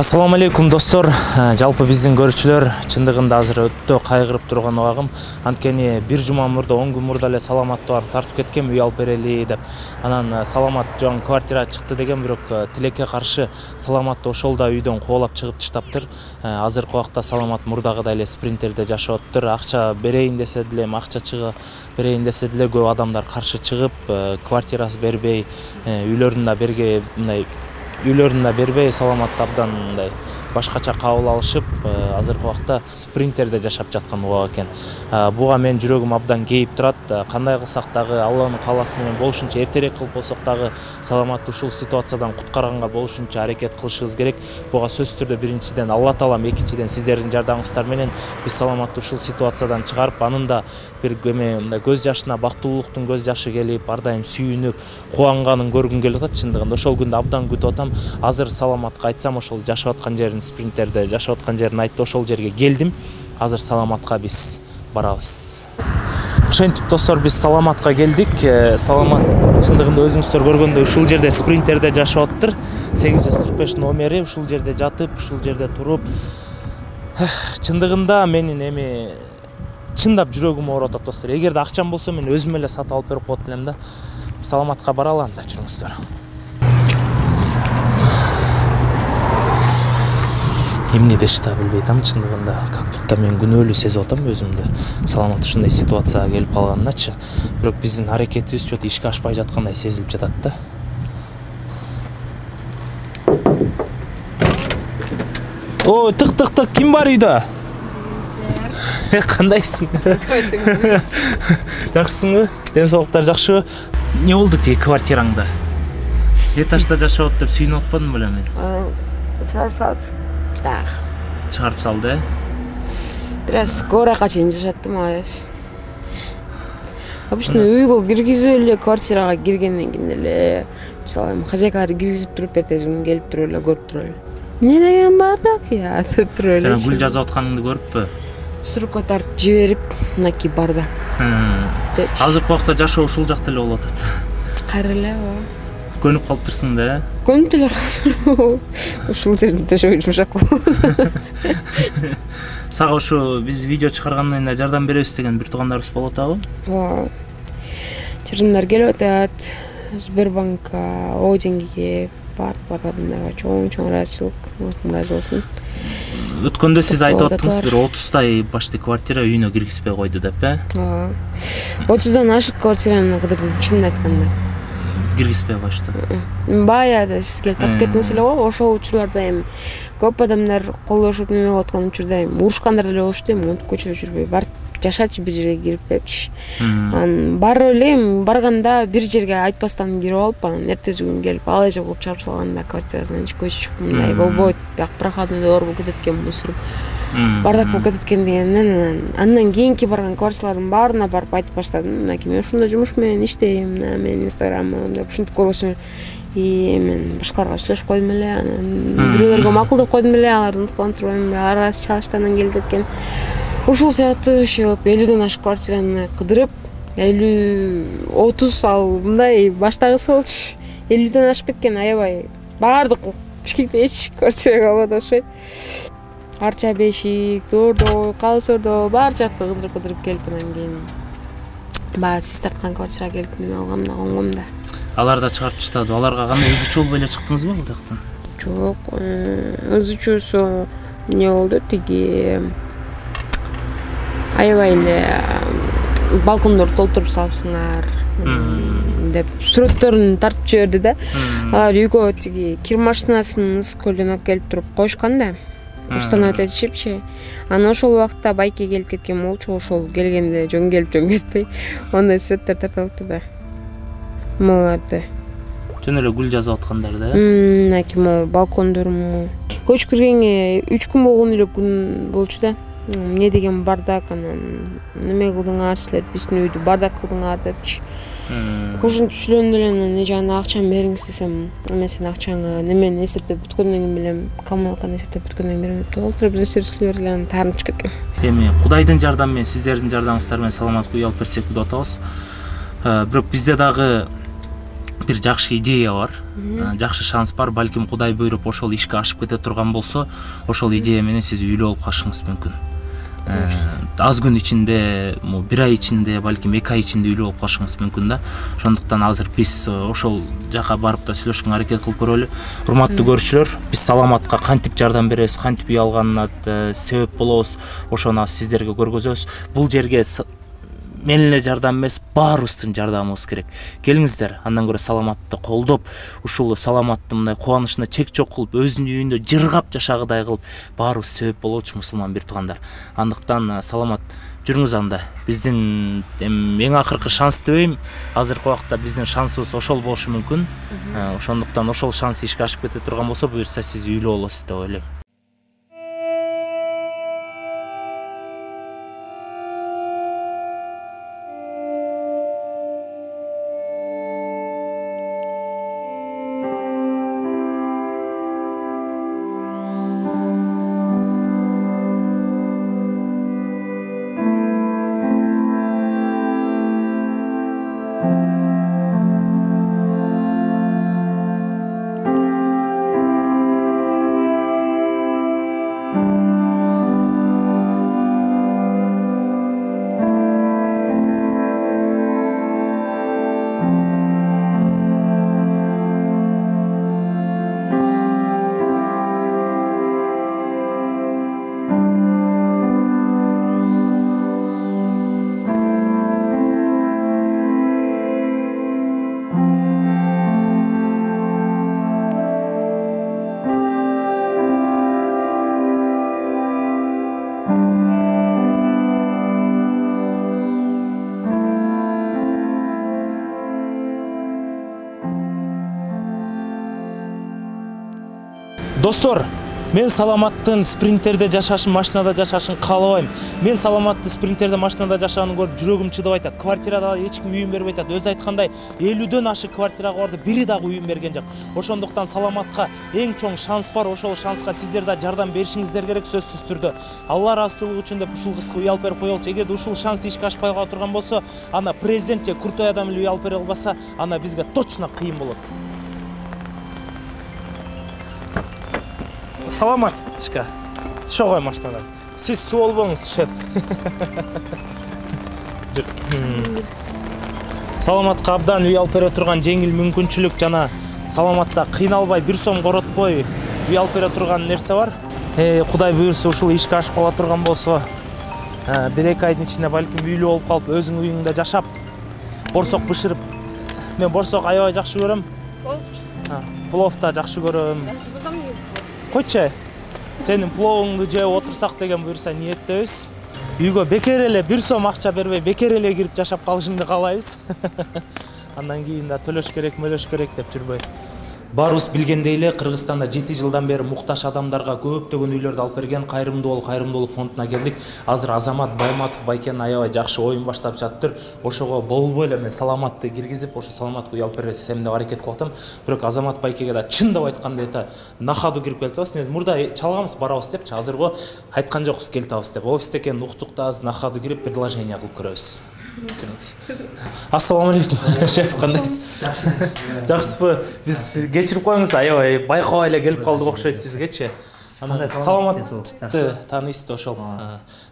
Assalamu алейкум достор. Жалпы биздин көрүүчүлөр чындыгында азыр өтө кайгырып турган убагым. Анткени бир жума мурда 10 күн мурда эле Саламат барып тартып кеткен үй алып берели деп. Анан Саламат жоң квартира чыкты деген, бирок тилекке каршы Саламатты ошол да үйдөн кубалап чыгып таштаптыр. Азыркы убакта Саламат мурдагыдай эле спринтерде жашап атыптыр. Акча берейин десе деле, акча чыга берейин десе деле көп адамдар каршы чыгып, квартирасы бербей, үйлөрүнө бербей Саламатты абдан мындай башкача кабыл алышып, азыркы убакта спринтерде жашап жаткан убак экен. Буга мен жүрөгүм абдан кейип турат. Кандай кылсак дагы Алланын кааласы менен болушунча эртерээк кылып болсок дагы Саламатты ушул ситуациядан куткарганга болушунча аракет кылышыбыз керек. Буга сөзсүз түрдө биринчиден Алла таалам, экинчиден сиздердин жардамыңыздар менен биз Саламатты ушул ситуациядан чыгарып, анын да бир көз жашына, бактылуулуктун көз жашы келип, ар дайым сүйүнүп, кубанганын көргүм келип атат. Чындыгында ошол күндү абдан күтүп атам. Азыр Саламатка айтсам, ошол жашап аткан жерин, спринтерде жашап аткан жерин айтты, ошол жерге келдим. Азыр Саламатка биз барабыз. Ошентип достор, биз Саламатка келдик. Саламат чындыгында өзүңүздөр көргөндөй ушул жерде спринтерде жашап атыптыр. 845 номери, ушул жерде жатып, ушул жерде туруп. Чындыгында менин чындап жүрөгүм ооруп атат достор. Эгерде акчам болсо мен өзүм эле сатып алып берип коет элем да. Саламатка баралы анда, жүрүңүздөр. Эмне дешти да билбей атам, чындыгында как будто мен күнөөлүү сезип атам өзүмдү. Саламат ушундай ситуацияга келип калганыначы. Бирок биздин аракетибиз чөт ишке ашпай жаткандай сезилип жатат да. Ой, тык, ким бар үйдө? Кандайсың? Жакшысыңбы? Ден соолуктар жакшыбы? Не болду тиги квартираңда? Этажда жашап деп сүйүнүп атпадым беле мен? Чыгарып салды. Чыгарып салды, Бираз кооракка чейин жашаттым азыр. Обычно үйгө киргизип эле квартирага киргенден кийин эле, мисалы, хозяйкалар киргизип туруп эртең келип туруп эле көрүп туруп эле. Эмне деген бардак я, деп туруп эле. Гүл жазып атканыңды көрүппү? Сурукка тартып жиберип, мынакей бардак. Азыркы убакта жашоо ушул жакта эле болуп атат. Кайра эле. Көнүп калыптырсың да? Көнүп эле калдым. Ушул жерде төшөгү жумшак болот. Сага ушу биз видео чыгаргандан кийин жардам беребиз деген бир туугандарыбыз болуп атабы? Ооба. Жардамдар келип атат. Сбербанкка, Одингге, бардык адамдарга чоң ыраазычылык, ыраазы болсун. Өткөндө сиз айтып аттыңыз, бир 30тай башты квартира үйүнө киргизбей койду деп, Ооба. 30дан ашык квартираны кыдырдым, чынын айтканда. Киргизбей коюшту. Баягы сиз келип тартып кеттиңиз эле го, ошол учурларда эми көп адамдар колдошуп неме кылып аткан учурда эми урушкандар деле болушту, эми монтип көчөдө жүрбөй, барып жашачы бир жерге кирип депчи. Анан барып эле барганда бир жерге айтпастан кирип алып, анан эртеси күнү келип ал эже кылып чыгарып салганда квартирасынан көчүп чыгып, мындай болбойт, бияк проходной двор болуп кетет экен, мусор бардак болуп кетет экен дегенден, андан кийинки барган квартиралардын баарына барып айтып баштадым. Мынакей мен ушундай жумуш менен иштейм, менин инстаграмым деп ушинтип көргөсүң. Мен башкаларга сүйлөшүп койдум эле, анан бирөөлөргө макулдап койдум эле, аларды унуткантырбайм, арасы чалыштарынан келди экен. Ушул сыяктуу ишип 50ден ашык квартираны кыдырып, 50-30 ал мындай баштагысы болчу. 50ден ашып кеткен аябай. Бардык Бишкекте эч квартирага албады окшойт. Арча бешик, доордо, калысордо, бар жакты кыдырып келип, анан кийин баягы сиз тарткан квартирага келип неме алгам да, конгом да. Алар да чыгарып таштады. Аларга кандай ызы чуу болуп эле чыктыңызбы бул жактан? Жок, ызы чуусу эмне болду, тиги аябай эле балкондорду толтуруп салыпсыңар деп сүрөттөрүн тартып жиберди да. Алар үйгө тиги кир машинасынын ысык көлдөн алып келип туруп коюшкан да. Установить этишипчи. Анан ошол убакта байке келип кеткен болчу, ошол келгенде жөн келип жөн кетпей, ондай сүрөттөр тартылыптыр да. Маларды. Жөн эле гүл жазып аткандар да. Мынакей могу балкондорум. Көчүп киргенге 3 күн болгон эле күн болчу да. Эмне деген бардак, анан неме кылдыңар силер, биздин үйдү бардак кылдыңар депчи. Ушинтип сүйлөндү эле, анан жана акчаны бериңиз десем, мен сен акчаңы немени эсептеп бүткөндөн кийин билем, коммуналканы эсептеп бүткөндөн кийин берем деп олтуруп бир нерсе сүйлөп эле, анан таарынып чыгып кеткен. Эми Кудайдын жардамы менен, сиздердин жардамыңыздар менен Саламатка үй алып берсек деп атабыз. Бирок бизде дагы бир жакшы идея бар, жакшы шанс бар, балким Кудай буйруп ошол ишке ашып кете турган болсо, ошол идея менен сиз үйлүү болуп калышыңыз мүмкүн. Аз күн ичинде, бир ай ичинде, балким 2 ай ичинде үйлүү болуп калышыңыз мүмкүн да. Ошондуктан азыр биз ошол жака барып да сүйлөшкөнгө аракет кылып көрөлү. Урматтуу көрүүчүлөр, биз Саламатка кантип жардам беребиз, кантип үй алганына себеп болобуз, ошону сиздерге көргөзөбүз. Бул жерге мен эле жардам эмес, баарыбыздын жардамыбыз керек. Келиңиздер, андан көрө Саламатты колдоп, ушул Саламаттын мындай кубанычына чек жок кылып, өзүнүн үйүндө жыргап жашагыдай кылып, баарыбыз себеп болобуз мусулман бир туугандар. Андыктан Саламат, жүрүңүз анда. Биздин эң акыркы шанс дебейм, азыркы убакта биздин шансыбыз ошол болушу мүмкүн. Ошондуктан ошол шанс ишке ашып кете турган болсо, буюрса сиз үйлүү болосуз деп ойлойм. Достор, мен Саламаттын спринтерде жашашын, машинада жашашын каалабайм. Мен Саламатты спринтерде, машинада жашаганын көрүп жүрөгүм чыдап айтат. Квартирада эч ким үйүн бербей атат. Өзү айткандай, 50дөн ашык квартирага барды, бири дагы үйүн берген жок. Ошондуктан Саламатка эң чоң шанс бар. Ошол шанска сиздер да жардам беришиңиздер керек сөзсүз түрдө. Алла ыраазычылыгы үчүн деп ушул кыска үй алып берип коелучу. Эгерде ушул шанс ишке ашпай кала турган болсо, ана президент же Куртай адам эле үй алып бере албаса, ана бизге точно кыйын болот. Саламат, тышка. Түшө кой машинадан. Сиз суу болбоңуз, шеф. Саламатка абдан үй алып бере турган жеңил мүмкүнчүлүк жана Саламатта кыйналбай, бир сом коротпой үй алып бере турган нерсе бар. Кудай буйрса ушул ишке ашып кала турган болсо, 1-2 айдын ичинде балким үйлүү болуп калып, өзүң үйүңдө жашап, борсок бышырып. Мен борсок аябай жакшы көрөм. Плов да жакшы көрөм. Койчу, сенин пловуңду жеп отурсак деген буйрса ниеттебиз. Үйгө бекер эле бир сом акча бербей, бекер эле кирип жашап калышыңды каалайбыз. Андан кийин да төлөш керек, мөлөш керек деп жүрбөй. Баарыбыз билгендей эле, Кыргызстанда 7 жылдан бери муктаж адамдарга көптөгөн үйлөрдү алып берген Кайрымдуулук фондуна келдик. Азыр Азамат Байматов байкенин аябай жакшы оюн баштап жатыптыр. Ошого болбой эле мен Саламатты киргизип, ошо Саламатка үй алып берсем деп аракет кылып атам. Бирок Азамат байкеге да чындап айтканда эта нахаду кирип келиптабыз. Сиз мурда чалганбыз, барабыз депчи, азырго айткан жокпуз, келиптабыз деп. Офисте экенин уктук да, азыр нахаду кирип предложение кылып көрөбүз. Ассаламу алейкум, шеф, кандайсыз? Жакшысызбы? Биз кечирип коюңуз, аябай байкабай эле келип калдык окшойт сизгечи. Саламатты тааныйсызбы ошол.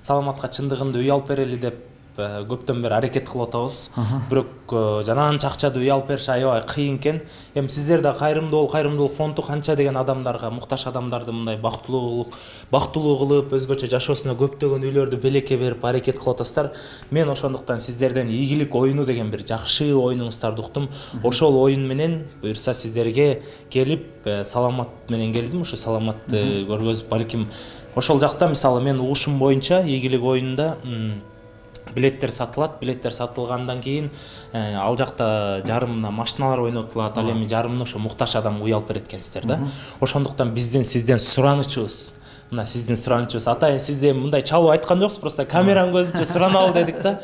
Саламатка чындыгында үй алып берели деп көптөн бери аракет кылып атабыз. Бирок жанагынча акчады үй алып бериш аябай кыйын экен. Эми сиздер да Кайрымдуулук фонду канча деген адамдарга, муктаж адамдарды мындай бактылуу кылып, өзгөчө жашоосуна көптөгөн үйлөрдү белекке берип аракет кылып атасыздар. Мен ошондуктан сиздерден ийгилик оюну деген бир жакшы оюнуңуздарды уктум. Ошол оюн менен буюрса сиздерге келип, Саламат менен келдим. Ошо Саламатты көргөзүп, балким ошол жакта мисалы мен угушум боюнча ийгилик оюнунда билеттер сатылат. Билеттер сатылгандан кийин ал жакта жарымына машиналар ойнотулат, ал эми жарымына ошо муктаж адам үй алып берет экенсиздер да. Ошондуктан сизден суранычыбыз, атайын сизде мындай чалуу айткан жоксуз, просто камеранын көзүнчө сураналы дедик да.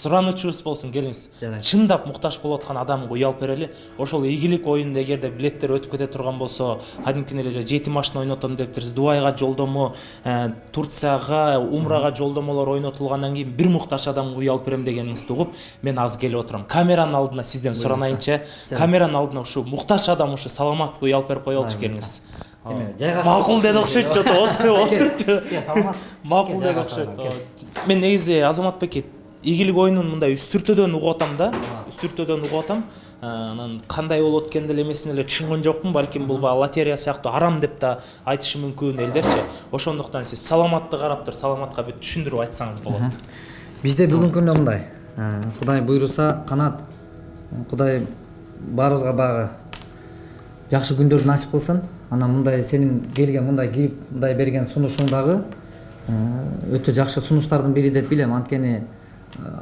сурануучубуз болсун, келиңиз. Жарайт. Чындап муктаж болуп аткан адамга үй алып берели. Ошол ийгилик оюнда эгерде билеттер өтүп кете турган болсо, кадимкидей эле жети машина ойнотом дептирсиз. Дубайга жолдомо, Турцияга, Умрага жолдомолор ойнотулгандан кийин бир муктаж адамга үй алып берем дегениңизди угуп, мен азыр келип отурам. Камеранын алдына сизден суранайынчы. Камеранын алдына ушу муктаж адам ушу саламатка үй алып берип коелучу, келиңиз. Макул деди окшойт, отурчу. Макул деди окшойт. Мен негизи Азаматбек ийгилик оюнун мындай үстүртөдөн угуп атам да. Үстүртөдөн угуп атам. Анан кандай болот экен деле эмесин эле түшүнгөн жокмун. Балким бул лотерея сыяктуу арам деп да айтышы мүмкүн элдерчи. Ошондуктан сиз саламатты карап туруп, саламатка бир түшүндүрүп айтсаңыз болот. Бизде бүгүнкү күндө мындай. Кудай буйруса, канат. Кудай баарыбызга багы жакшы күндөрдү насип кылсын. Анан мындай сенин келген мындай кирип мындай берген сунушуң дагы өтө жакшы сунуштардын бири деп билем. Анткени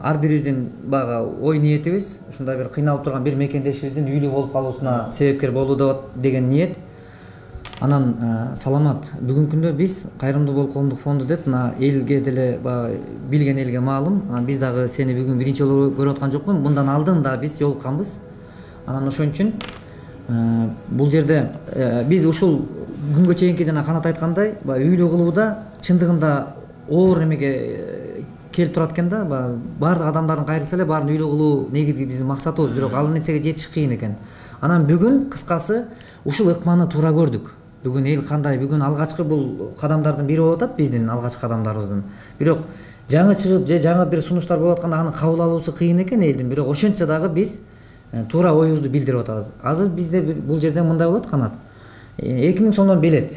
ар бирибиздин багы ой ниетибиз ушундай бир кыйналып турган бир мекендешибиздин үйлүү болуп калуусуна себепкер болуу деген ниет. Анан саламат. Бүгүнкү күндө биз Кайрымдуу Болуп коомдук фонду деп мына элге деле билген элге маалым. Биз дагы сени бүгүн биринчи жолу көрүп аткан жокмун. Мындан алдын да биз жолукканбыз. Анан ошон үчүн бул жерде биз ушул күнгө чейинки жана канат айткандай үйлүү кылууда чындыгында оор эмеге келип турат экен да. Баардык адамдардын кайрылса эле баарын үйлүү кылуу негизги биздин максатыбыз, бирок ал нерсеге жетиш кыйын экен. Анан бүгүн кыскасы ушул ыкманы туура көрдүк. Бүгүн эл кандай, бүгүн алгачкы бул кадамдардын бири болуп атат, биздин алгачкы кадамдарыбыздын. Бирок жаңы чыгып же жаңы бир сунуштар болуп атканда аны кабыл алуусу кыйын экен элдин. Бирок ошентсе дагы биз туура оюбузду билдирип атабыз. Азыр бизде бул жерден мындай болот, канат. 2000 сомдон билет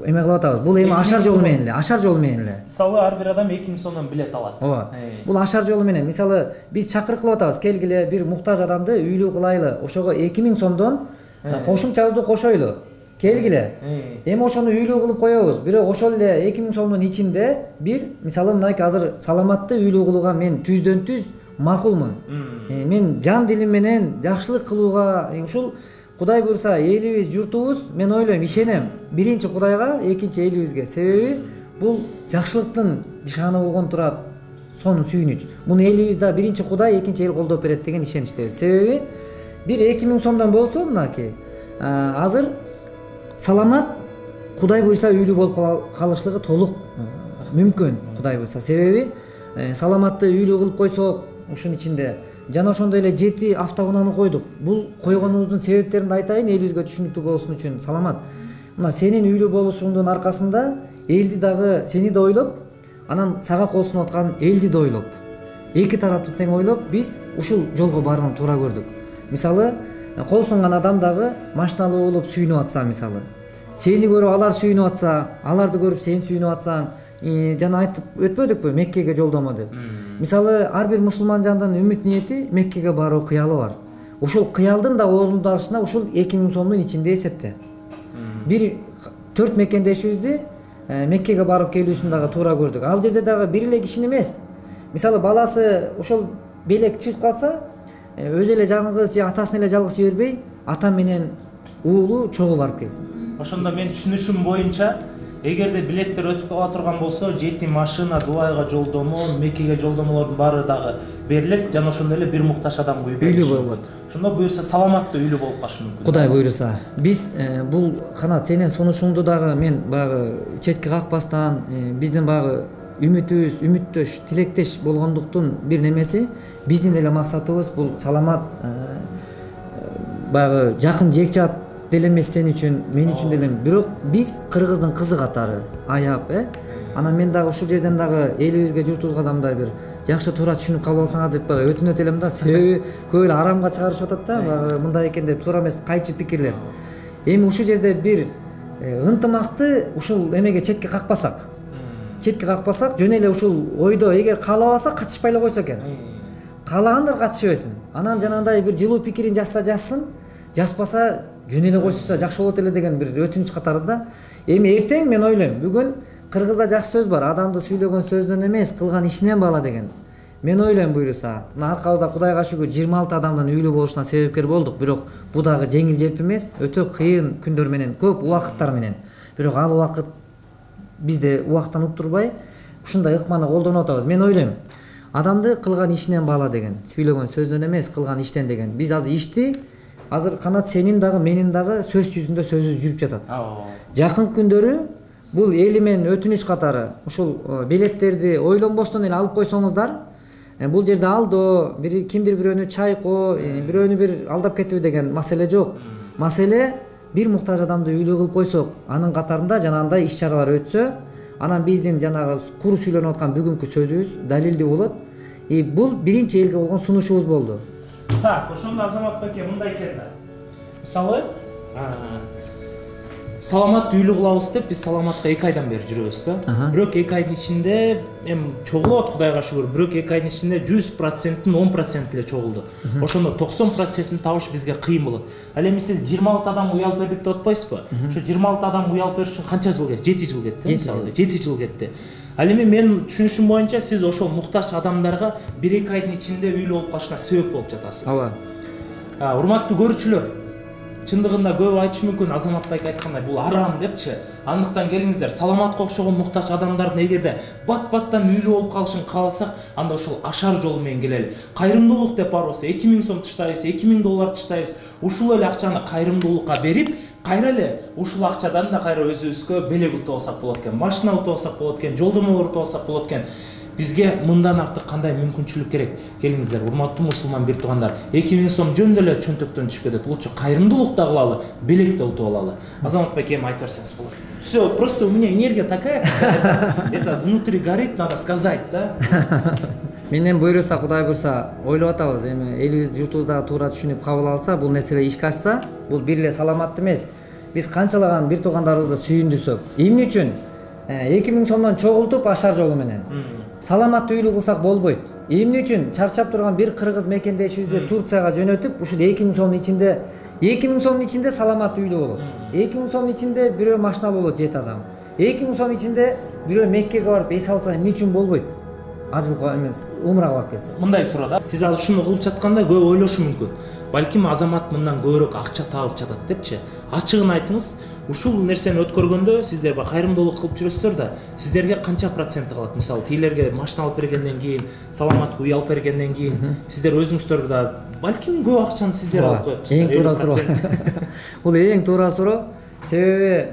эме кылып атабыз. Бул эми ашар жолу менен эле. Мисалы ар бир адам 2000 сомдон билет алат. Ооба. Бул ашар жолу менен. Мисалы биз чакырык кылып атабыз. Келгиле бир муктаж адамды үйлүү кылайлы. Ошого 2000 сомдон кошумчабызды кошойлу. Келгиле. Эми ошону үйлүү кылып коебуз. Бирок ошол эле 2000 сомдун ичинде бир мисалы мынайки азыр саламатты үйлүү кылууга мен түздөн түз макулмун. Мен жан дилим менен жакшылык кылууга ушул Кудай буйруса элибиз, журтубуз, мен ойлойм, ишенем. Биринчи Кудайга, экинчи элибизге. Себеби бул жакшылыктын нишаны болгон турат, сонун сүйүнүч. Муну элибиз да биринчи Кудай, экинчи эл колдоп берет деген ишеничтебиз. Себеби бир 2000 сомдон болсо мынаки азыр саламат Кудай буйруса үйлүү болуп калышлыгы толук мүмкүн, Кудай буйруса. Себеби саламатты үйлүү кылып койсок, ушунун ичинде жана ошондой эле 7 автоунааны койдук. Бул койгонубуздун себептерин айтайын, элибизге түшүнүктүү болсун үчүн. Саламат. Мына сенин үйлүү болушуңдун аркасында элди дагы сени да ойлоп, анан сага кол сунуп аткан элди да ойлоп, эки тарапты тең ойлоп, биз ушул жолго барууну туура көрдүк. Мисалы, кол сунган адам дагы машиналуу болуп сүйүнүп атса, мисалы, сени көрүп алар сүйүнүп атса, аларды көрүп сен сүйүнүп атсаң, жана айтып өтпөдүкпү Меккеге жолдомо деп. Мисалы, ар бир мусулман жандын үмүт ниети Меккеге баруу кыялы бар. Ошол кыялдын да орундалышына ушул 2000 сомдун ичинде эсепте. Бир 4 мекендешибизди Меккеге барып келүүсүн дагы туура көрдүк. Ал жерде дагы бир эле кишини эмес. Мисалы, баласы ошол белек чыгып калса, өзү эле жалгыз же атасын эле жалгыз жибербей, ата менен уулу чогуу барып келсин. Ошондо мен түшүнүшүм боюнча, эгерде билеттер өтүп кала турган болсо, 7 машина, Дубайга жолдомо, Меккеге жолдомолордун баары дагы берилет, жана ошондой эле бир муктаж адамга үй берилет. Ошондо буюрса саламатты үйлүү болуп калышы мүмкүн. Кудай буйруса. Биз бул канат сенин сунушуңду дагы мен багы четке какпастан, биздин багы үмүтүбүз, үмүттөш, тилектеш болгондуктун бир немеси, биздин эле максатыбыз бул саламат багы жакын жекчат деле эмес сен үчүн, мен үчүн деле. Бирок биз кыргыздын кызы катары аяп, Анан мен дагы ушул жерден дагы элибизге, журтубузга да мындай бир жакшы туура түшүнүп кабыл алсаңар деп дагы өтүнөт элем да. Себеби көп эле арамга чыгарышып атат да, багы мындай экен деп туура эмес кайчы пикирлер. Эми ушул жерде бир ынтымакты ушул эмеге четке какпасак, жөн эле ушул ойдо эгер каалабаса катышпай эле койсо экен. Каалагандар катыша берсин. Анан жанагындай бир жылуу пикирин жазса жазсын, жазбаса жөн эле койсо жакшы болот эле деген бир өтүнүч катары да. Эми эртең мен ойлойм, бүгүн кыргызда жакшы сөз бар, адамды сүйлөгөн сөздөн эмес, кылган ишинен баала деген. Мен ойлойм буйруса, мына аркабызда Кудайга шүгүр 26 адамдын үйлүү болушуна себепкер болдук, бирок бул дагы жеңил желп эмес, өтө кыйын күндөр менен, көп убакыттар менен. Бирок ал убакыт бизде убакыттан уктурбай ушундай ыкманы колдонуп атабыз. Мен ойлойм, адамды кылган ишинен баала деген, сүйлөгөн сөздөн эмес кылган иштен деген. Биз азыр ишти азыр Канат сенин дагы менин дагы сөз жүзүндө сөзүбүз жүрүп жатат. Жакын күндөрү бул эли менен өтүнүч катары ушул билеттерди ойлонбостон эле алып койсоңуздар, бул жерде алдоо, кимдир бирөөнү чайкоо, бирөөнү бир алдап кетүү деген маселе жок. Маселе бир муктаж адамды үйлүү кылып койсок, анын катарында жанагындай иш-чаралар өтсө, анан биздин жанагы куру сүйлөнүп аткан бүгүнкү сөзүбүз далилдүү болот. Бул биринчи элге болгон сунушубуз болду. Так, ошондо Азамат байке мындай экен да. Мисалы, саламат үйлүү кылабыз деп биз саламатка 2 айдан бери жүрөбүз да. Бирок 2 айдын ичинде эми чогулот, Кудайга шүгүр. Бирок 2 айдын ичинде 100%-тин 10% эле чогулду. Ошондо 90%-ин табыш бизге кыйын болот. Ал эми сиз 26 адам уялып бердик деп атпайсызбы? Ошо 26 адам уялып бериш үчүн канча жыл кетти? 7 жыл кетти, мисалы. 7 жыл кетти. Ал эми менин түшүнүшүм боюнча сиз ошол муктаж адамдарга 1-2 айдын ичинде үйлүү болуп калышына себеп болуп жатасыз. Ооба. Урматтуу көрүүчүлөр, чындыгында көп айтышы мүмкүн Азамат байке айткандай бул арам депчи. Андыктан келиңиздер, саламатка окшогон муктаж адамдардын эгерде бат-баттан үйлүү болуп калышын кааласак, анда ошол ашар жолу менен келели. Кайрымдуулук деп барбыз, 2000 сом таштайбыз, 2000 доллар таштайбыз. Ушул эле акчаны кайрымдуулукка берип, кайра эле ушул акчадан да кайра өзүбүзгө белек утуп алсак болот экен, машина утуп алсак болот экен, жолдомолор утуп алсак болот экен. Бизге мындан артык кандай мүмкүнчүлүк керек? Келиңиздер, урматтуу мусулман бир туугандар. 2000 сом жөн эле чөнтөктөн түшүп кетет. Лучше кайрымдуулук да кылалы, белек да утуп алалы. Азамат байке эми айтып берсеңиз болот. Всё, просто у меня энергия такая, это внутри горит, надо сказать, да? Менен буйруса, Кудай буйруса, ойлоп атабыз. Эми элибиз, журтубуздагы туура түшүнүп кабыл алса, бул нерселер ишке ашса, бул бир эле саламат эмес. Биз канчалаган бир туугандарыбызды сүйүндүрсөк, эмне үчүн 2000 сомдон чогултуп ашар жолу менен саламатты үйлүү кылсак болбойт. Эмне үчүн чарчап турган бир кыргыз мекендешибизди Турцияга жөнөтүп, ушул 2000 сомдун ичинде 2000 сомдун ичинде саламатты үйлүү болот. 2000 сомдун ичинде бирөө машиналы болот 7 адам. 2000 сомдун ичинде бирөө Меккеге барып эс алса эмне үчүн болбойт? Ажылга эмес, умрага барып келсе. Мындай суроо да. Сиз азыр ушуну кылып жатканда көп ойлошу мүмкүн. Балким Азамат мындан көбүрөөк акча таап жатат депчи. Ачыгын айтыңыз. Ушул нерсени өткөргөндө сиздер кайрымдуулук кылып жүрөсүздөр да, сиздерге канча процент калат? Мисалы, тилерге машина алып бергенден кийин, саламатка үй алып бергенден кийин, сиздер өзүңүздөргө да балким көп акчаны сиздер алып коесуздар. Эң туура суроо. Бул эң туура суроо. Себеби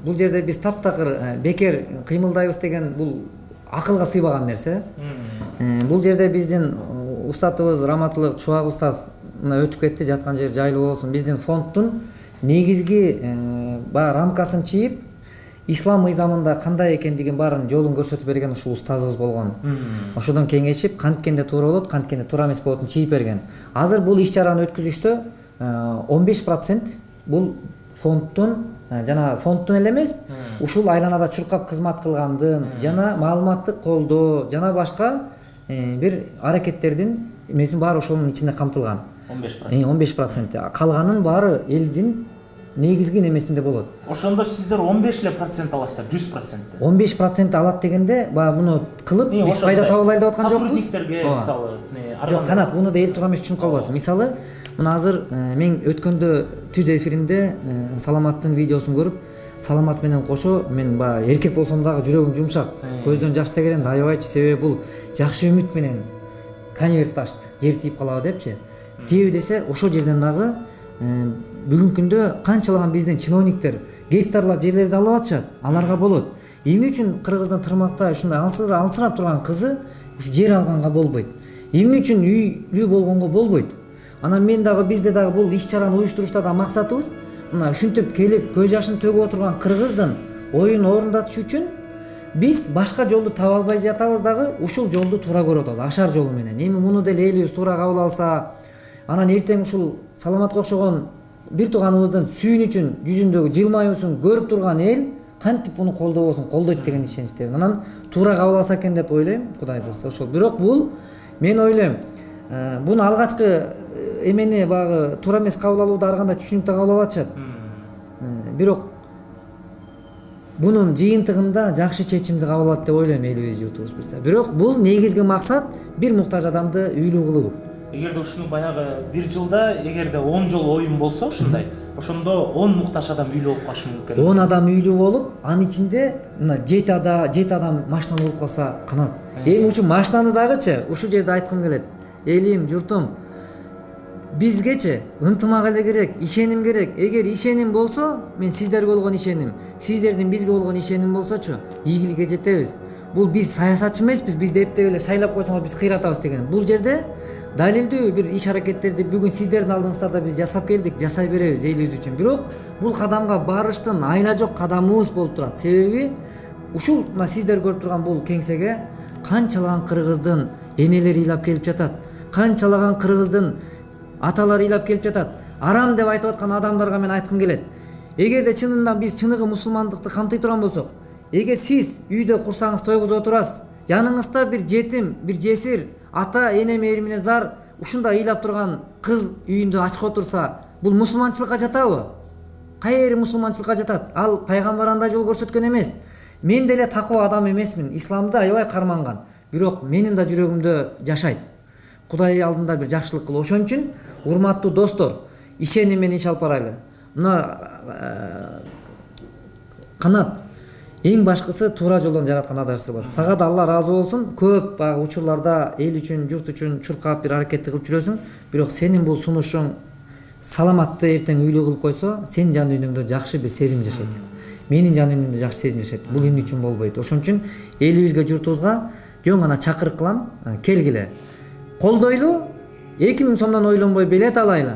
бул жерде биз таптакыр бекер кыймылдайбыз деген бул акылга сыйбаган нерсе. Бул жерде биздин устатыбыз Раматылык Чубак устаз мына өтүп кетти, жаткан жер жайлуу болсун. Биздин фонддун негизги рамкасын чийип, ислам мыйзамында кандай экендигин баарын жолун көрсөтүп берген ушул устазыбыз болгон. Ошодон кеңешип, канткенде туура болот, канткенде туура эмес болотун чийип берген. Азыр бул иш-чараны өткүзүштө 15% бул фонддун, жана фонддун эле эмес, ушул айланада чуркап кызмат кылгандын, жана маалыматтык колдоо, жана башка бир аракеттердин эмесин баары ошонун ичинде камтылган. 15%. Калганын баары элдин негизги немесинде болот. Ошондо сиздер 15% аласыздар, 100%. 15% алат дегенде, муну кылып биз пайда таба алайлы деп аткан жокпуз. Сотрудниктерге мисалы, жок, Канат, муну да эл туура эмес түшүнүп калбасын. Мисалы, мына азыр мен өткөндө түз эфиринде Саламаттын видеосун көрүп, Саламат менен кошо мен эркек болсом дагы жүрөгүм жумшак, көздөн жаш тегелен да аябайчы, себеби бул жакшы үмүт менен конвертти ачты, жер тийип калабы депчи. Тийиби десе, ошол жерден дагы бүгүнкү күндө канчалаган биздин чиновниктер гектарлап жерлерди алып атышат, аларга болот. Эмне үчүн кыргыздын Тырмакта ушундай алсырап турган кызы ушу жер алганга болбойт? Эмне үчүн үйлүү болгонго болбойт? Анан мен дагы бизде дагы бул иш-чараны уюштурушта да максатыбыз мына ушинтип келип көз жашын төгүп отурган кыргыздын оюн орундатыш үчүн биз башка жолду таба албай жатабыз дагы, ушул жолду туура көрүп атабыз, ашар жолу менен. Эми муну деле элибиз туура кабыл алса, анан эртең ушул Саламатка окшогон бир тууганыбыздын сүйүнүчүн, жүзүндөгү жылмаюусун көрүп турган эл кантип муну колдобосун, колдойт деген ишеничтемин. Анан туура кабыл алса экен деп ойлойм, Кудай буйрса. Ошол. Бирок бул мен ойлойм, буну алгачкы эмени багы туура эмес кабыл алууду ар кандай түшүнүктүү кабыл алышат. Бирок бунун жыйынтыгында жакшы чечимди кабыл алат деп ойлойм элибиз, журтубуз буйрса. Бирок бул негизги максат бир муктаж адамды үйлүү кылуу. Эгерде ушуну баягы бир жылда эгерде 10 жол оюн болсо ушундай, ошондо 10 муктаж адам үйлүү болуп калышы мүмкүн. 10 адам үйлүү болуп, анын ичинде мына 7 адам машиналы болуп калса, Канат. Эми ушул машинаны дагычы ушул жерде айткым келет. Элим, журтум, бизгечи ынтымак эле керек, ишеним керек. Эгер ишеним болсо, мен сиздерге болгон ишеним, сиздердин бизге болгон ишеним болсочу, ийгиликке жетебиз. Бул биз саясатчы эмеспиз, бизди эптеп эле шайлап койсоңор биз кыйратабыз деген. Бул жерде далилдүү бир иш аракеттерди бүгүн сиздердин алдыңыздарда биз жасап келдик, жасай беребиз элибиз үчүн. Бирок бул кадамга барыштын айла жок кадамыбыз болуп турат. Себеби ушул мына сиздер көрүп турган бул кеңсеге канчалаган кыргыздын энелери ыйлап келип жатат, канчалаган кыргыздын аталары ыйлап келип жатат. Арам деп айтып аткан адамдарга мен айткым келет. Эгерде чынында биз чыныгы мусулмандыкты камтый турган болсок, эгер сиз үйдө курсаңыз тойгузуп отурасыз, жаныңызда бир жетим, бир жесир, ата эне мээримине зар ушундай ыйлап турган кыз үйүндө ачык отурса, бул мусулманчылыкка жатабы? Кайер мусулманчылыкка жатат? Ал пайгамбар андай жол көрсөткөн эмес. Мен деле такыба адам эмесмин, исламды аябай карманган, бирок менин да жүрөгүмдө жашайт. Кудай алдында бир жакшылык кыл. Ошон үчүн урматтуу достор, ишеним менен иш алып барайлы. Мына Канат эң башкысы туура жолдон жараткан адаштырбас. Сага да Алла ыраазы болсун. Көп баягы учурларда эл үчүн, журт үчүн чуркап бир аракетти кылып жүрөсүң, бирок сенин бул сунушуң саламатты эртең үйлүү кылып койсо, сенин жан дүйнөңдө жакшы бир сезим жашайт. Менин жан дүйнөмдө жакшы сезим жашайт. Бул эмне үчүн болбойт? Ошон үчүн элибизге, журтубузга жөн гана чакырык кылам, келгиле. Колдойлу, 2000 сомдон ойлонбой билет алайлы.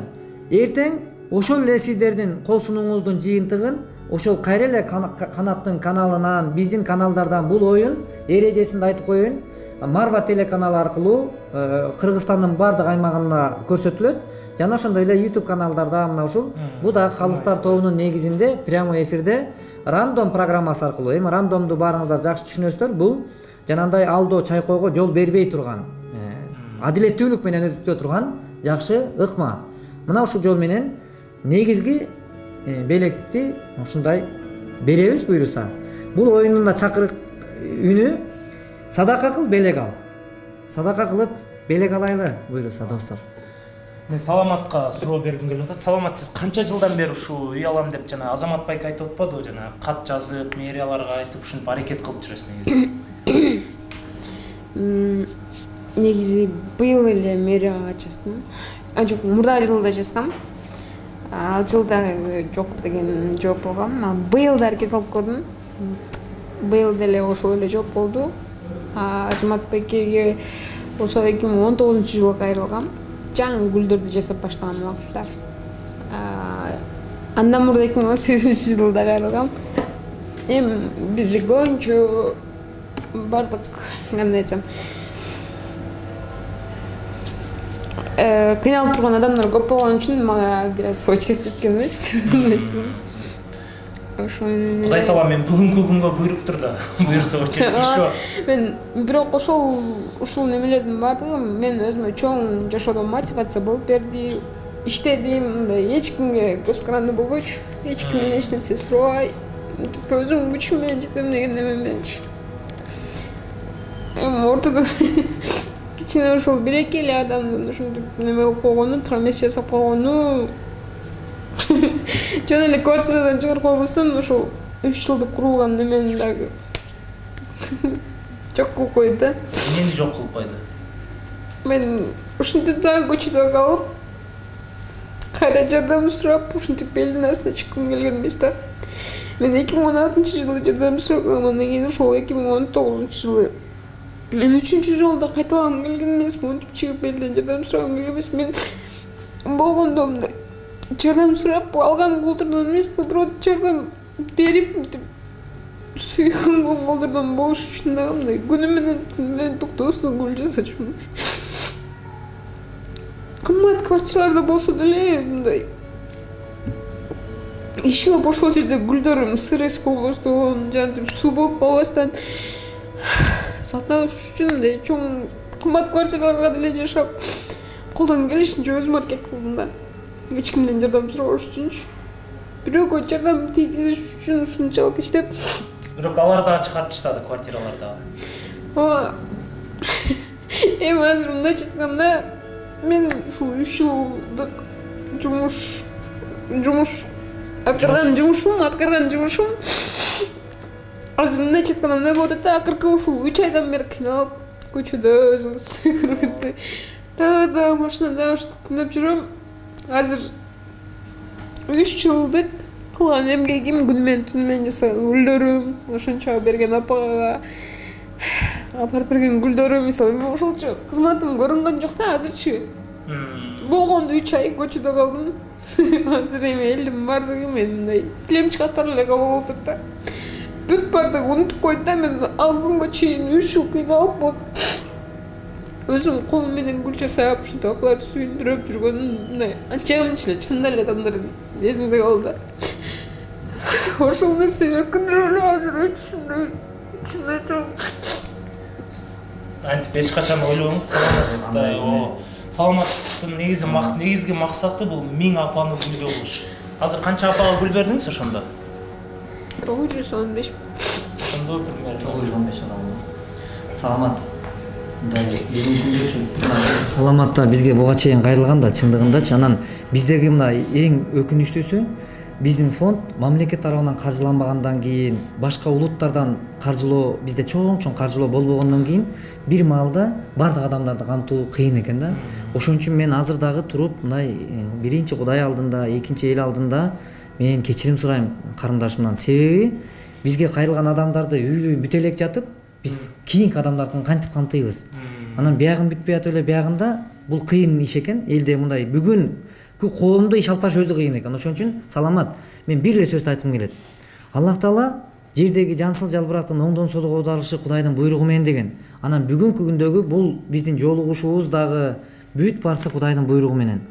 Эртең ошол эле сиздердин кол сунууңуздун жыйынтыгын ошол кайра эле Канаттын каналынан, биздин каналдардан бул оюн эрежесинде айтып коеюн. Марва телеканалы аркылуу Кыргызстандын бардык аймагында көрсөтүлөт. Жана ошондой эле YouTube каналдарда мына ушул бу да Калыстар тобунун негизинде прямой эфирде рандом программасы аркылуу. Эми рандомду баарыңыздар жакшы түшүнөсүздөр. Бул жанагындай алдоо чайкоого жол бербей турган, адилеттүүлүк менен өтүп турган жакшы ыкма. Мына ушул жол менен негизги белекти ушундай беребиз буйруса. Бул оюндун да чакырык үнү садака кыл, белек ал. Садака кылып белек алайлы буйруса достор. Мен Саламатка суроо бергим келип атат. Саламат, сиз канча жылдан бери ушу үй алам деп жана Азамат байке айтып атпадыбы, жана кат жазып, мэрияларга айтып ушинтип аракет кылып жүрөсүз негизи? Негизи быйыл эле мэрияга жаздым. Жок, мурда жылда жазгам. Ал жылда жок деген жооп алгам. Быйыл да аракет кылып көрдүм. Быйыл деле ошол эле жооп болду. Азамат байкеге ошо 2019-жылы кайрылгам. Жаңы гүлдөрдү жасап баштаган убакытта. Андан мурда 2018-жылда кайрылгам. Эми бизде көбүнчө бардык, кандай айтсам, кыйналып турган адамдар көп болгон үчүн мага бир аз очерк жеткен эмес. Ошон Кудай таба мен бүгүнкү күнгө буйруптур да. Буйрса очерк ишо. Мен бирок ушул немелердин баардыгы мен өзүмө чоң жашоодо мотивация болуп берди. Иштедим, мындай эч кимге көз каранды болбойчу, эч кимден эч нерсе сурабай, өзүм күчүм менен жетем деген неме мененчи. Ортодо кичине ошол бир-эки эле адамдын ушинтип неме кылып койгону, тромес жасап койгону, жөн эле квартирадан чыгарып койбостон ошол 3 жылдык курулган немени дагы жок кылып койду да. Эмнени жок кылып койду? Мен ушинтип дагы көчөдө калып, кайра жардам сурап, ушинтип элдин астына чыккым келген эмес да. Мен 2016-жылы жардам сурагам, андан кийин ошол 2019-жылы мен 3-чү жолдо кайталагым келген эмес, монтип чыгып элден жардам сурагым келген эмес. Мен болгондо мындай жардам сурап алган колдордон эмес, наоборот жардам берип мынтип сүйгөн колдордон болуш үчүн дагы мындай күнү менен токтосуна гүл жасачумун. Кымбат квартираларда болсо деле мындай ишип ошол жерде гүлдөрүм сырыс болбостон, жантип суу болуп калбастан сакташ үчүн мындай чоң кымбат квартираларга деле жашап, колдон келишинче өзүм аракет кылдым да. Эч кимден жардам сурабаш үчүнчү. Бирөөгө жардам тийгизиш үчүн ушунчалык иштеп. Бирок алар да чыгарып таштады квартираларда. Эми азыр мындайча айтканда, мен ушул 3 жылдык аткарган жумушум азыр мындайча айтканда эмне болуп атат да, акыркы ушул 3 айдан бери кыйналып көчөдө өзүңүз көргөндөй дагы машинада түнөп жүрөм. Азыр 3 жылдык кылган эмгегим күн менен түн менен жасаган гүлдөрүм, ошончо берген апага апарып берген гүлдөрүм, мисалы мен ошолчо кызматым көрүнгөн жок да азырчы. Болгондо 3 ай көчөдө калдым. Азыр эми элдин бардыгы мындай тилемчи катары эле кабыл болуп турат да. Бүт бардыгы унутуп койду да, мен ал күнгө чейин 3 жыл кыйналып болуп өзүм колум менен гүл жасап, ушинтип апаларды сүйүндүрүп жүргөнүм мындай анча эле чындап эле адамдардын эсимде калды. Ошол нерсе өкүнүп эле азыр ичимде чоң. Антип эч качан ойлоңуз, саламаттыктын негизги максаты бул 1000 апаны гүлдөө кылыш. Азыр канча апага гүл бердиңиз ошондо? 915. Ошондо примерно 915 адам. Саламат. Саламатта бизге буга чейин кайрылган да чындыгындачы. Анан биздеги мына эң өкүнүчтүүсү биздин фонд мамлекет тарабынан каржыланбагандан кийин, башка улуттардан каржылоо, бизде чоң каржылоо болбогондон кийин бир маалда бардык адамдарды камтуу кыйын экен да. Ошон үчүн мен азыр дагы туруп мындай биринчи Кудай алдында, экинчи эл алдында мен кечирим сурайм карындашымдан. Себеби бизге кайрылган адамдарды үйлүү бүтө элек жатып, биз кийинки адамдарды кантип камтыйбыз. Анан биягын бүтпөй атып эле биягында бул кыйын иш экен. Элде мындай бүгүнкү коомдо иш алып барыш өзү кыйын экен. Ошон үчүн саламат, мен бир эле сөздү айткым келет. Аллах Таала жердеги жансыз жалбырактын оңдон солуга оодарышы Кудайдын буйругу менен деген. Анан бүгүнкү күндөгү бул биздин жолугушубуз дагы бүт барысы Кудайдын буйругу менен.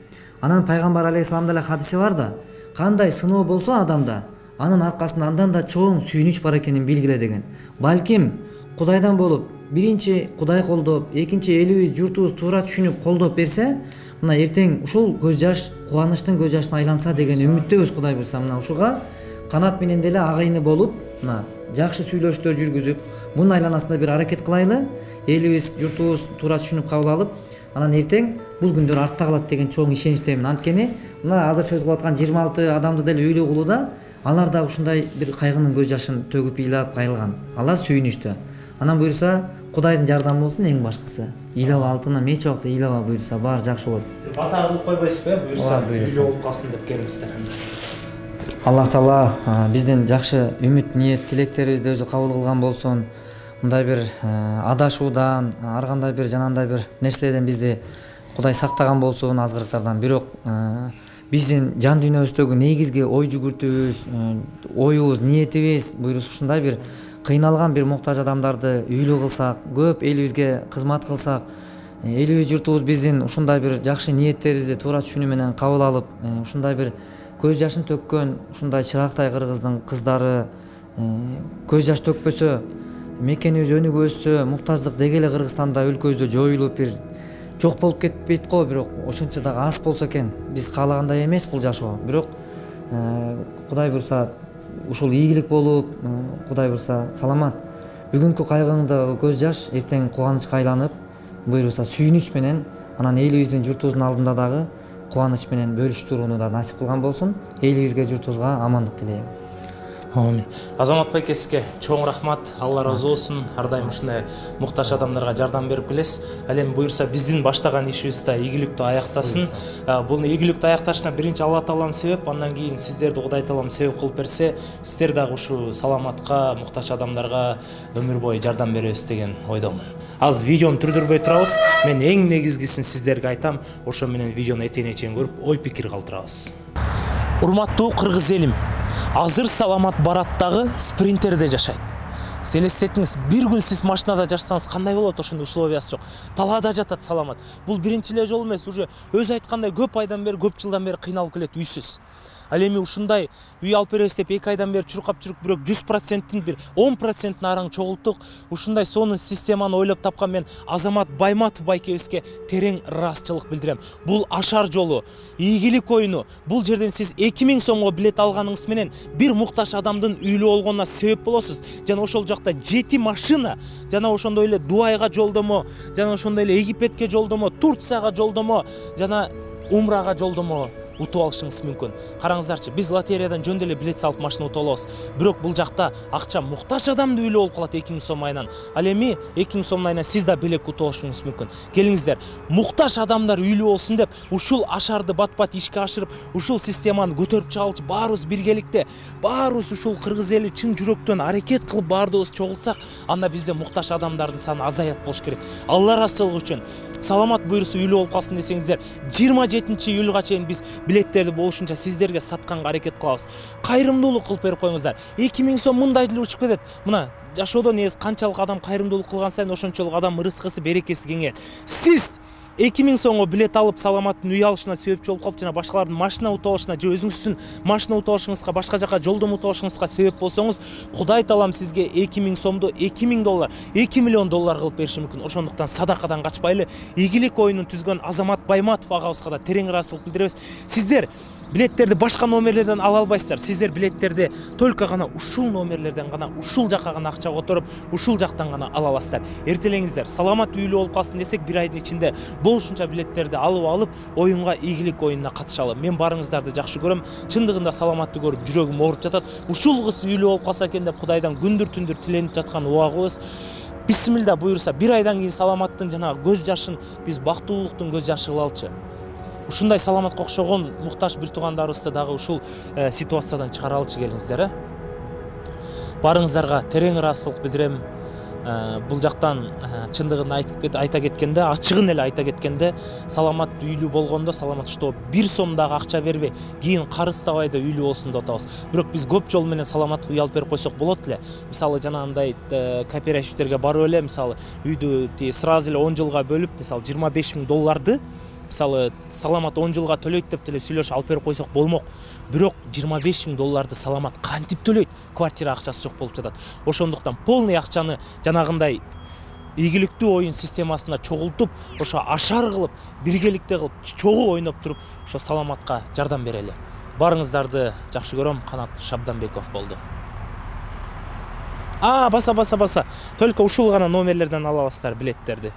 Анан пайгамбар алейхисаламда эле хадиси бар да, кандай сыноо болсо адамда, анын аркасында андан да чоң сүйүнүч бар экенин билгиле деген. Балким Кудайдан болуп, биринчи Кудай колдоп, экинчи элибиз, журтубуз туура түшүнүп колдоп берсе, мына эртең ушул көз жаш кубанычтын көз жашына айланса деген үмүттөбүз. Кудай буйрса, мына ушуга канат менен деле агайыны болуп, мына жакшы сүйлөшүүлөр жүргүзүп, мунун айланасында бир аракет кылайлы. Элибиз, журтубуз туура түшүнүп кабыл алып, анан эртең бул күндөр артта калат деген чоң ишеничтемин. Анткени мына азыр сөз кылып аткан 26 адамды деле үйлүү кылууда алар дагы ушундай бир кайгынын көз жашын төгүп ыйлап кайрылган. Алар сүйүнүчтү. Анан буйрса Кудайдын жардамы болсун эң башкысы. Ыйлаба алтына меч убакта ыйлаба буйрса баары жакшы болот. Бата кылып койбойсузбу, буйрса үйлүү болуп калсын деп келиңиздер. Аллах Таала биздин жакшы үмүт, ниет, тилектерибизди өзү кабыл кылган болсун. Мындай бир адашуудан, ар кандай бир жанандай бир нерселерден бизди Кудай сактаган болсун, азгырыктардан. Бирок биздин жан дүйнөбүздөгү негизги ой жүгүртүүбүз, оюбуз, ниетибиз буйруса ушундай бир кыйналган бир муктаж адамдарды үйлүү кылсак, көп элибизге кызмат кылсак, элибиз, журтубуз биздин ушундай бир жакшы ниеттерибизди туура түшүнүү менен кабыл алып, ушундай бир көз жашын төккөн, ушундай чырактай кыргыздын кыздары көз жаш төкпөсө, мекенибиз өнүгүп өссө, муктаждык деги эле Кыргызстанда өлкөбүздө жоюлуп бир жок болуп кетпейт го, бирок ошончо дагы аз болсо экен. Биз каалагандай эмес бул жашоо. Бирок Кудай буйрса ушул ийгилик болуп, Кудай буйрса саламат. Бүгүнкү кайгыңдагы көз жаш эртең кубанычка айланып, буйрса сүйүнүч менен анан элибиздин, журтубуздун алдында дагы кубаныч менен бөлүшүп турууну да насип кылган болсун. Элибизге, журтубузга амандык тилейм. Амин. Азамат байкеске чоң рахмат, Алла разы болсун. Ар дайым ушундай муктаж адамдарга жардам берип келесиз. Ал эми буйрса биздин баштаган ишибиз да ийгиликтүү аяктасын. Бул ийгиликтүү аякташына биринчи Алла Таалам себеп, андан кийин сиздерди Кудай Таалам себеп кылып берсе, сиздер дагы ушу саламатка, муктаж адамдарга өмүр бою жардам беребиз деген ойдомун. Аз видеону түрдүрбөй турабыз. Мен эң негизгисин сиздерге айтам. Ошо менен видеону этегине чейин көрүп, ой пикир калтырабыз. Урматтуу кыргыз элим, азыр саламат бараттагы спринтерде жашайт. Элестетиңиз, бир күн сиз машинада жашасаңыз кандай болот? Ошондой условиясы жок. Талаада жатат саламат. Бул биринчи эле жол эмес, уже өзү айткандай көп айдан бери, көп жылдан бери кыйналып келет үйсүз. Ал эми ушундай үй алып беребиз деп 2 айдан бери чуркап жүрүп, бирок 100%-тин бир 10%-ин араң чогулттук. Ушундай сонун системаны ойлоп тапкан мен Азамат Байматов байкебизге терең ыраазычылык билдирем. Бул ашар жолу, ийгилик оюну. Бул жерден сиз 2000 сомго билет алганыңыз менен бир муктаж адамдын үйлүү болгонуна себеп болосуз. Жана ошол жакта 7 машина, жана ошондой эле Дубайга жолдомо, жана ошондой эле Египетке жолдомо, Турцияга жолдомо, жана Умрага жолдомо утуп алышыңыз мүмкүн. Караңыздарчы, биз лотереядан жөн деле билет салып машина утуп алабыз. Бирок бул жакта акча муктаж адамды үйлөө болуп калат 2000 сом айынан. Ал эми 2000 сом айынан сиз да билет утуп алышыңыз мүмкүн. Келиңиздер, муктаж адамдар үйлөө болсун деп ушул ашарды бат-бат ишке ашырып, ушул системаны көтөрүп чыгылчы баарыбыз биргеликте, баарыбыз ушул кыргыз эли чын жүрөктөн аракет кылып баардыгыбыз чогулсак, анда бизде муктаж адамдардын саны азаят болуш керек. Алла ыраазычылыгы үчүн саламат буйрусу үйлөө болуп калсын десеңиздер, 27-июлга чейин биз билеттерди болушунча сиздерге сатканга аракет кылабыз. Кайрымдуулук кылып берип коюңуздар. 2000 сом мындай деле учуп кетет. Мына жашоодо негизи канчалык адам кайрымдуулук кылган сайын ошончолук адам рызкысы, берекеси кеңейет. Сиз 2000 сомго билет алып саламаттын үй алышына себепчи болуп калып, жана башкалардын машина утуп алышына же өзүңүздүн машина утуп алышыңызга, башка жака жолдом утуп алышыңызга себеп болсоңуз, Кудай таалам сизге 2000 сомду 2000 доллар, 2 миллион доллар кылып бериши мүмкүн. Ошондуктан садакадан качпайлы. Игилик оюнун түзгөн Азамат Байматов агабызга да терең ыраазычылык билдиребиз. Сиздер билеттерди башка номерлерден ала албайсыздар. Сиздер билеттерди только гана ушул номерлерден гана, ушул жакка гана акча которуп, ушул жактан гана ала аласыздар. Эртелеңиздер, саламат үйлүү болуп калсын десек, бир айдын ичинде болушунча билеттерди алып оюнга, игилик оюнуна катышалы. Мен барыңыздарды жакшы көрөм. Чындыгында саламатты көрүп жүрөгүм ооруп жатат. Ушул кыз үйлүү болуп калса экен деп Кудайдан күндүр-түндүр тиленип жаткан убагыбыз. Бисмилда буйрса, бир айдан кийин саламаттын жана көз жашын биз бактылуулуктун көз жашы кылалчы. Ушундай саламатка окшогон муктаж бир туугандарыбызды дагы ушул ситуациядан чыгаралчы, келиңиздер. Барыңыздарга терең ыраазычылык билдирем. Бул жактан чындыгын айта кеткенде, ачыгын эле айта кеткенде, саламат үйлүү болгондо, саламат что 1 сомдагы акча бербей, кийин карызсабай да үйлүү болсун деп атабыз. Бирок биз көп жол менен саламатка үй алып берип койсок болот эле. Мисалы жанагындай кооперативтерге барып эле, мисалы үйдү сразу эле 10 жылга бөлүп, мисалы 25 000 долларды мисалы саламат 10 жылга төлөйт деп деле сүйлөшүп алып берип койсок болмок. Бирок 25 000 долларды саламат кантип төлөйт? Квартира акчасы жок болуп жатат. Ошондуктан полный акчаны жанагындай ийгиликтүү оюн системасына чогултуп, ошо ашар кылып, биргеликте кылып, чогуу ойноп туруп, ошо саламатка жардам берели. Барыңыздарды жакшы көрөм. Канат Шабданбеков болду. Баса. Только ушул гана номерлерден ала аласыздар билеттерди.